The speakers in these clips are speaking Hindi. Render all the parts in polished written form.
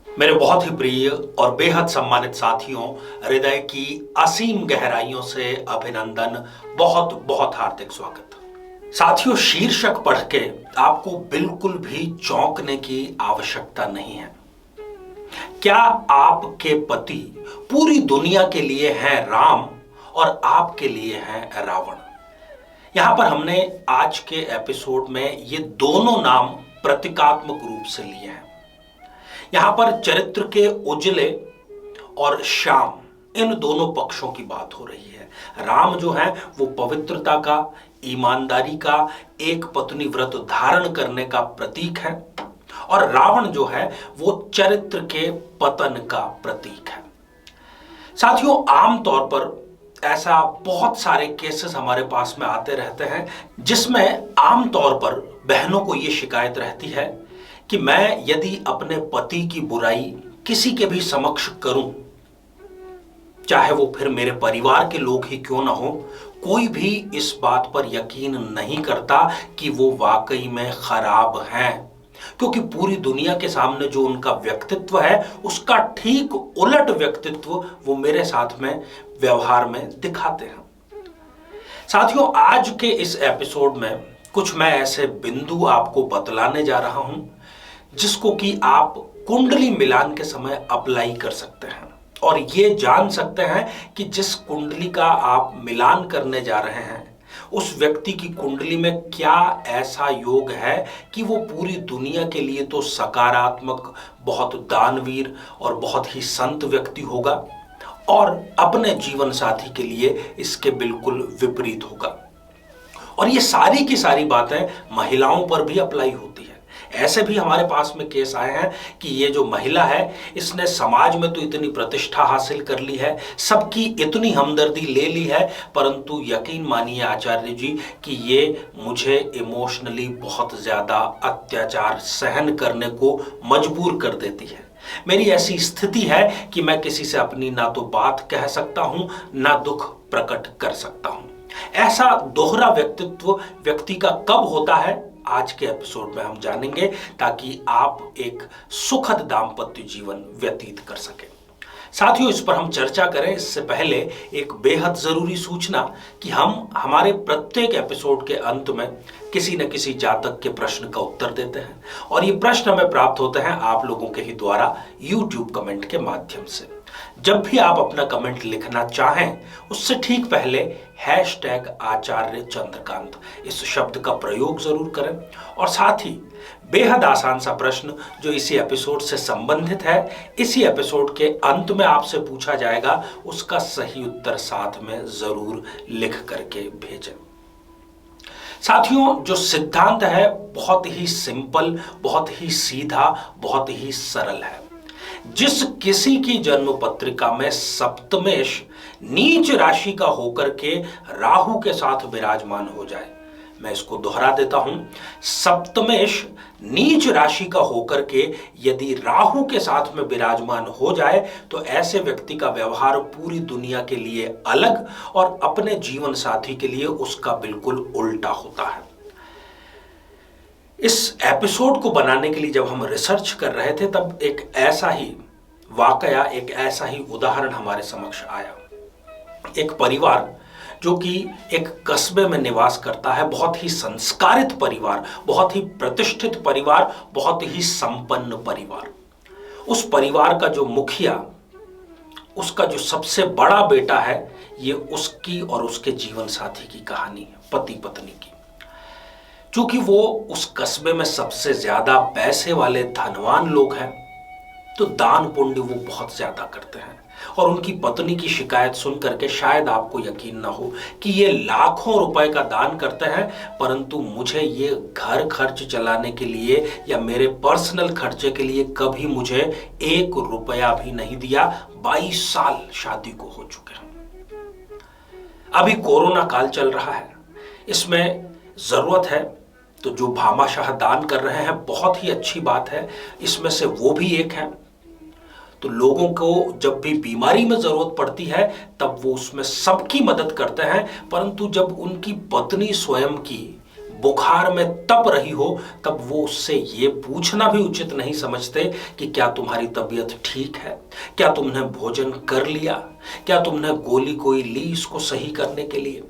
मेरे बहुत ही प्रिय और बेहद सम्मानित साथियों, हृदय की असीम गहराइयों से अभिनंदन, बहुत बहुत हार्दिक स्वागत। साथियों, शीर्षक पढ़ के आपको बिल्कुल भी चौंकने की आवश्यकता नहीं है। क्या आपके पति पूरी दुनिया के लिए हैं राम और आपके लिए हैं रावण? यहां पर हमने आज के एपिसोड में ये दोनों नाम प्रतीकात्मक रूप से लिए हैं। यहां पर चरित्र के उजले और श्याम, इन दोनों पक्षों की बात हो रही है। राम जो है वो पवित्रता का, ईमानदारी का, एक पत्नी व्रत धारण करने का प्रतीक है, और रावण जो है वो चरित्र के पतन का प्रतीक है। साथियों, आमतौर पर ऐसा बहुत सारे केसेस हमारे पास में आते रहते हैं जिसमें आमतौर पर बहनों को यह शिकायत रहती है कि मैं यदि अपने पति की बुराई किसी के भी समक्ष करूं, चाहे वो फिर मेरे परिवार के लोग ही क्यों ना हो, कोई भी इस बात पर यकीन नहीं करता कि वो वाकई में खराब हैं, क्योंकि पूरी दुनिया के सामने जो उनका व्यक्तित्व है उसका ठीक उलट व्यक्तित्व वो मेरे साथ में व्यवहार में दिखाते हैं। साथियों, आज के इस एपिसोड में कुछ मैं ऐसे बिंदु आपको बतलाने जा रहा हूं जिसको कि आप कुंडली मिलान के समय अप्लाई कर सकते हैं और ये जान सकते हैं कि जिस कुंडली का आप मिलान करने जा रहे हैं उस व्यक्ति की कुंडली में क्या ऐसा योग है कि वो पूरी दुनिया के लिए तो सकारात्मक, बहुत दानवीर और बहुत ही संत व्यक्ति होगा, और अपने जीवन साथी के लिए इसके बिल्कुल विपरीत होगा। और ये सारी की सारी बातें महिलाओं पर भी अप्लाई होती है। ऐसे भी हमारे पास में केस आए हैं कि ये जो महिला है इसने समाज में तो इतनी प्रतिष्ठा हासिल कर ली है, सबकी इतनी हमदर्दी ले ली है, परंतु यकीन मानिए आचार्य जी कि ये मुझे इमोशनली बहुत ज्यादा अत्याचार सहन करने को मजबूर कर देती है। मेरी ऐसी स्थिति है कि मैं किसी से अपनी ना तो बात कह सकता हूं ना दुख प्रकट कर सकता हूं। ऐसा दोहरा व्यक्तित्व व्यक्ति का कब होता है, आज के एपिसोड में हम जानेंगे, ताकि आप एक सुखद दाम्पत्य जीवन व्यतीत कर सकें। साथियों, इस पर हम चर्चा करें इससे पहले एक बेहद जरूरी सूचना कि हम हमारे प्रत्येक एपिसोड के अंत में किसी न किसी जातक के प्रश्न का उत्तर देते हैं, और ये प्रश्न हमें प्राप्त होते हैं आप लोगों के ही द्वारा YouTube कमेंट के माध्यम से। जब भी आप अपना कमेंट लिखना चाहें उससे ठीक पहले #आचार्य चंद्रकांत इस शब्द का प्रयोग जरूर करें, और साथ ही बेहद आसान सा प्रश्न जो इसी एपिसोड से संबंधित है, इसी एपिसोड के अंत में आपसे पूछा जाएगा, उसका सही उत्तर साथ में जरूर लिख करके भेजें। साथियों, जो सिद्धांत है बहुत ही सिंपल, बहुत ही सीधा, बहुत ही सरल है। जिस किसी की जन्म पत्रिका में सप्तमेश नीच राशि का होकर के राहु के साथ विराजमान हो जाए, मैं इसको दोहरा देता हूं, सप्तमेश नीच राशि का होकर के यदि राहु के साथ में विराजमान हो जाए तो ऐसे व्यक्ति का व्यवहार पूरी दुनिया के लिए अलग और अपने जीवन साथी के लिए उसका बिल्कुल उल्टा होता है। इस एपिसोड को बनाने के लिए जब हम रिसर्च कर रहे थे तब एक ऐसा ही वाकया, एक ऐसा ही उदाहरण हमारे समक्ष आया। एक परिवार जो कि एक कस्बे में निवास करता है, बहुत ही संस्कारित परिवार, बहुत ही प्रतिष्ठित परिवार, बहुत ही संपन्न परिवार। उस परिवार का जो मुखिया, उसका जो सबसे बड़ा बेटा है, ये उसकी और उसके जीवन साथी की कहानी है, पति पत्नी की। चूंकि वो उस कस्बे में सबसे ज्यादा पैसे वाले धनवान लोग हैं तो दान पुण्य वो बहुत ज्यादा करते हैं, और उनकी पत्नी की शिकायत सुन करके शायद आपको यकीन ना हो कि ये लाखों रुपए का दान करते हैं, परंतु मुझे ये घर खर्च चलाने के लिए या मेरे पर्सनल खर्चे के लिए कभी मुझे 1 रुपया भी नहीं दिया। 22 साल शादी को हो चुके हैं। अभी कोरोना काल चल रहा है, इसमें जरूरत है तो जो भामाशाह दान कर रहे हैं बहुत ही अच्छी बात है, इसमें से वो भी एक है। तो लोगों को जब भी बीमारी में जरूरत पड़ती है तब वो उसमें सबकी मदद करते हैं, परंतु जब उनकी पत्नी स्वयं की बुखार में तप रही हो, तब वो उससे ये पूछना भी उचित नहीं समझते कि क्या तुम्हारी तबीयत ठीक है, क्या तुमने भोजन कर लिया, क्या तुमने गोली कोई ली इसको सही करने के लिए?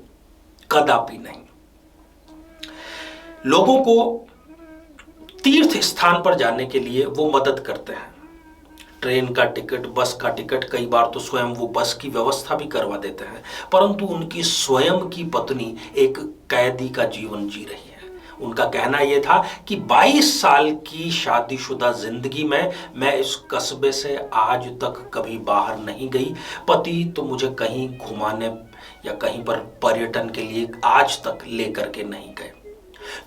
कदापि नहीं। लोगों को तीर्थ स्थान पर जाने के लिए वो मदद करते हैं। ट्रेन का टिकट, बस का टिकट, कई बार तो स्वयं वो बस की व्यवस्था भी करवा देते हैं, परंतु उनकी स्वयं की पत्नी एक कैदी का जीवन जी रही है। उनका कहना यह था कि 22 साल की शादीशुदा जिंदगी में मैं इस कस्बे से आज तक कभी बाहर नहीं गई। पति तो मुझे कहीं घुमाने या कहीं पर पर्यटन के लिए आज तक लेकर के नहीं गए।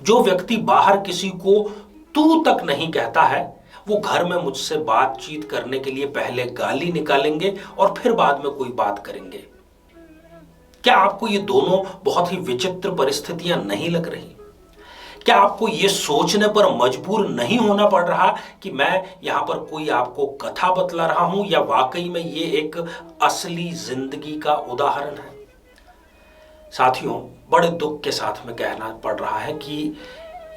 जो व्यक्ति बाहर किसी को तू तक नहीं कहता है, वो घर में मुझसे बातचीत करने के लिए पहले गाली निकालेंगे और फिर बाद में कोई बात करेंगे। क्या आपको ये दोनों बहुत ही विचित्र परिस्थितियां नहीं लग रही? क्या आपको ये सोचने पर मजबूर नहीं होना पड़ रहा कि मैं यहां पर कोई आपको कथा बतला रहा हूं या वाकई में ये एक असली जिंदगी का उदाहरण है? साथियों, बड़े दुख के साथ में कहना पड़ रहा है कि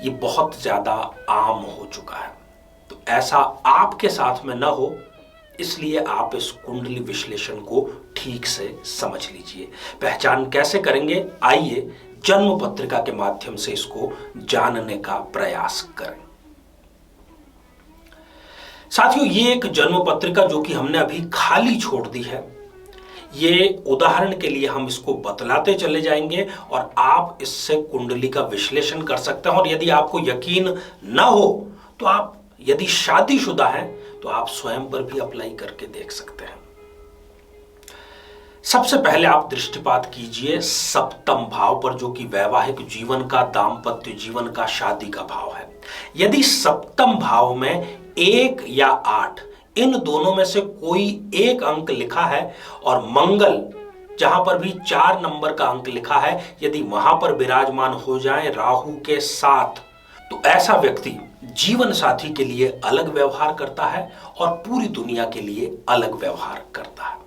ये बहुत ज्यादा आम हो चुका है। तो ऐसा आपके साथ में न हो, इसलिए आप इस कुंडली विश्लेषण को ठीक से समझ लीजिए। पहचान कैसे करेंगे? आइए जन्म पत्रिका के माध्यम से इसको जानने का प्रयास करें। साथियों, ये एक जन्म पत्रिका जो कि हमने अभी खाली छोड़ दी है, ये उदाहरण के लिए हम इसको बतलाते चले जाएंगे और आप इससे कुंडली का विश्लेषण कर सकते हैं। और यदि आपको यकीन ना हो तो आप, यदि शादीशुदा हैं तो आप स्वयं पर भी अप्लाई करके देख सकते हैं। सबसे पहले आप दृष्टिपात कीजिए सप्तम भाव पर, जो कि वैवाहिक जीवन का, दाम्पत्य जीवन का, शादी का भाव है। यदि सप्तम भाव में 1 या 8 इन दोनों में से कोई एक अंक लिखा है और मंगल जहां पर भी 4 नंबर का अंक लिखा है, यदि वहां पर विराजमान हो जाए राहु के साथ, तो ऐसा व्यक्ति जीवन साथी के लिए अलग व्यवहार करता है और पूरी दुनिया के लिए अलग व्यवहार करता है।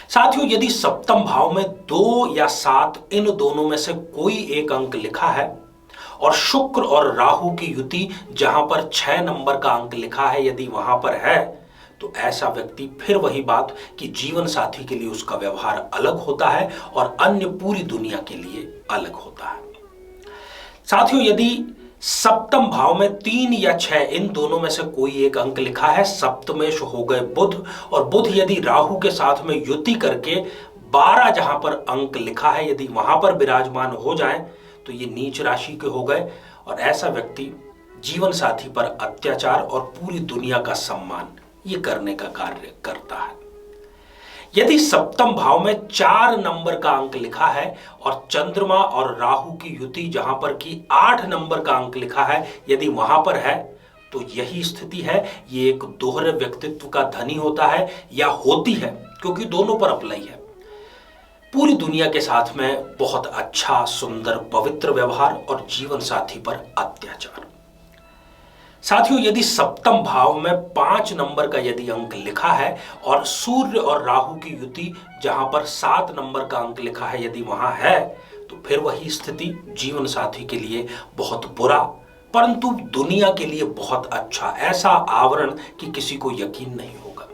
साथियों, यदि सप्तम भाव में 2 या 7 इन दोनों में से कोई एक अंक लिखा है और शुक्र और राहु की युति जहां पर 6 नंबर का अंक लिखा है, यदि वहां पर है, तो ऐसा व्यक्ति, फिर वही बात कि जीवन साथी के लिए उसका व्यवहार अलग होता है और अन्य पूरी दुनिया के लिए अलग होता है। साथियों, यदि सप्तम भाव में 3 या 6 इन दोनों में से कोई एक अंक लिखा है, सप्तमेश हो गए बुध, और बुध यदि राहु के साथ में युति करके 12 जहां पर अंक लिखा है, यदि वहां पर विराजमान हो जाए, तो ये नीच राशि के हो गए और ऐसा व्यक्ति जीवन साथी पर अत्याचार और पूरी दुनिया का सम्मान ये करने का कार्य करता है। यदि सप्तम भाव में 4 नंबर का अंक लिखा है और चंद्रमा और राहु की युति जहां पर कि 8 नंबर का अंक लिखा है, यदि वहां पर है, तो यही स्थिति है। ये एक दोहरे व्यक्तित्व का धनी होता है या होती है, क्योंकि दोनों पर अप्लाई है। पूरी दुनिया के साथ में बहुत अच्छा, सुंदर, पवित्र व्यवहार और जीवन साथी पर अत्याचार। साथियों, यदि सप्तम भाव में 5 नंबर का यदि अंक लिखा है और सूर्य और राहु की युति जहां पर 7 नंबर का अंक लिखा है, यदि वहां है, तो फिर वही स्थिति जीवन साथी के लिए बहुत बुरा, परंतु दुनिया के लिए बहुत अच्छा, ऐसा आवरण कि किसी को यकीन नहीं होगा।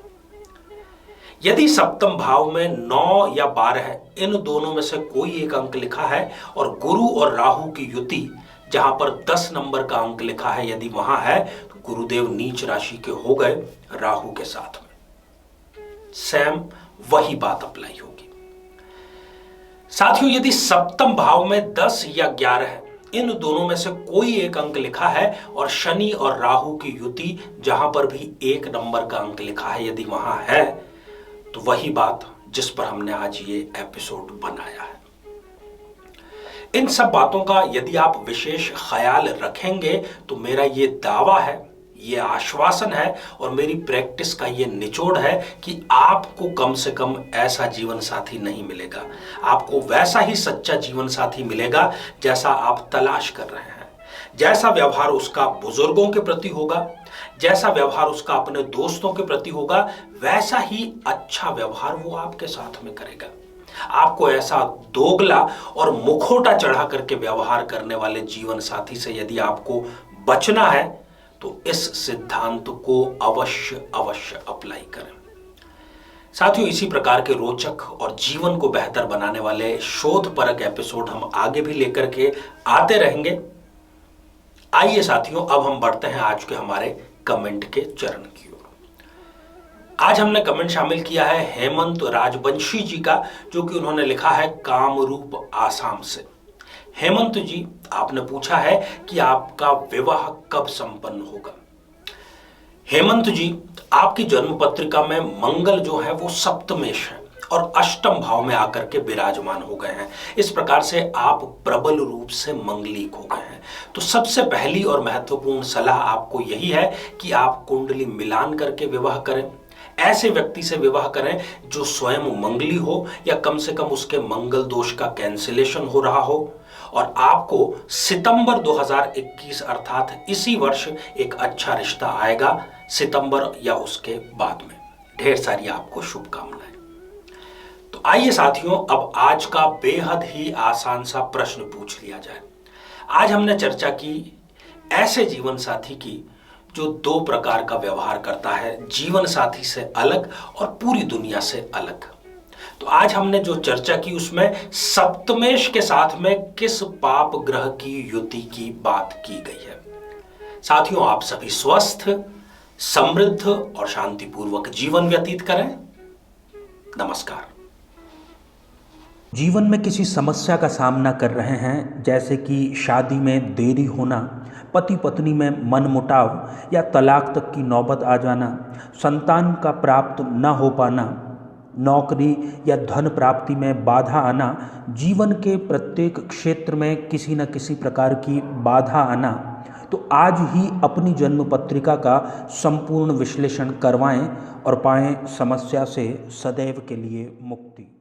यदि सप्तम भाव में 9 या 12 इन दोनों में से कोई एक अंक लिखा है और गुरु और राहु की युति जहां पर 10 नंबर का अंक लिखा है, यदि वहां है, तो गुरुदेव नीच राशि के हो गए राहु के साथ में। सेम वही बात अप्लाई होगी। साथियों, यदि सप्तम भाव में 10 या 11 इन दोनों में से कोई एक अंक लिखा है और शनि और राहु की युति जहां पर भी 1 नंबर का अंक लिखा है, यदि वहां है, तो वही बात जिस पर हमने आज ये एपिसोड बनाया है। इन सब बातों का यदि आप विशेष ख्याल रखेंगे, तो मेरा ये दावा है, ये आश्वासन है और मेरी प्रैक्टिस का ये निचोड़ है कि आपको कम से कम ऐसा जीवन साथी नहीं मिलेगा। आपको वैसा ही सच्चा जीवन साथी मिलेगा जैसा आप तलाश कर रहे हैं। जैसा व्यवहार उसका बुजुर्गों के प्रति होगा, जैसा व्यवहार उसका अपने दोस्तों के प्रति होगा, वैसा ही अच्छा व्यवहार वो आपके साथ में करेगा। आपको ऐसा दोगला और मुखौटा चढ़ा करके व्यवहार करने वाले जीवन साथी से यदि आपको बचना है तो इस सिद्धांत को अवश्य अवश्य अप्लाई करें। साथियों, इसी प्रकार के रोचक और जीवन को बेहतर बनाने वाले शोधपरक एपिसोड हम आगे भी लेकर के आते रहेंगे। आइए साथियों, अब हम बढ़ते हैं आज के हमारे कमेंट के चरण की ओर। आज हमने कमेंट शामिल किया है हेमंत राजवंशी जी का, जो कि उन्होंने लिखा है कामरूप आसाम से। हेमंत जी, आपने पूछा है कि आपका विवाह कब संपन्न होगा। हेमंत जी, आपकी जन्म पत्रिका में मंगल जो है वो सप्तमेश है और अष्टम भाव में आकर के विराजमान हो गए हैं। इस प्रकार से आप प्रबल रूप से मंगलिक हो गए हैं। तो सबसे पहली और महत्वपूर्ण सलाह आपको यही है कि आप कुंडली मिलान करके विवाह करें। ऐसे व्यक्ति से विवाह करें जो स्वयं मंगली हो या कम से कम उसके मंगल दोष का कैंसिलेशन हो रहा हो, और आपको सितंबर 2021 अर्थात इसी वर्ष एक अच्छा रिश्ता आएगा, सितंबर या उसके बाद में। ढेर सारी आपको शुभकामनाएं। तो आइए साथियों, अब आज का बेहद ही आसान सा प्रश्न पूछ लिया जाए। आज हमने चर्चा की ऐसे जीवन साथी की जो दो प्रकार का व्यवहार करता है, जीवन साथी से अलग और पूरी दुनिया से अलग। तो आज हमने जो चर्चा की उसमें सप्तमेश के साथ में किस पाप ग्रह की युति की बात की गई है। साथियों, आप सभी स्वस्थ, समृद्ध और शांतिपूर्वक जीवन व्यतीत करें। नमस्कार। जीवन में किसी समस्या का सामना कर रहे हैं, जैसे कि शादी में देरी होना, पति पत्नी में मनमुटाव या तलाक तक की नौबत आ जाना, संतान का प्राप्त न हो पाना, नौकरी या धन प्राप्ति में बाधा आना, जीवन के प्रत्येक क्षेत्र में किसी न किसी प्रकार की बाधा आना, तो आज ही अपनी जन्म पत्रिका का संपूर्ण विश्लेषण करवाएं और पाएं समस्या से सदैव के लिए मुक्ति।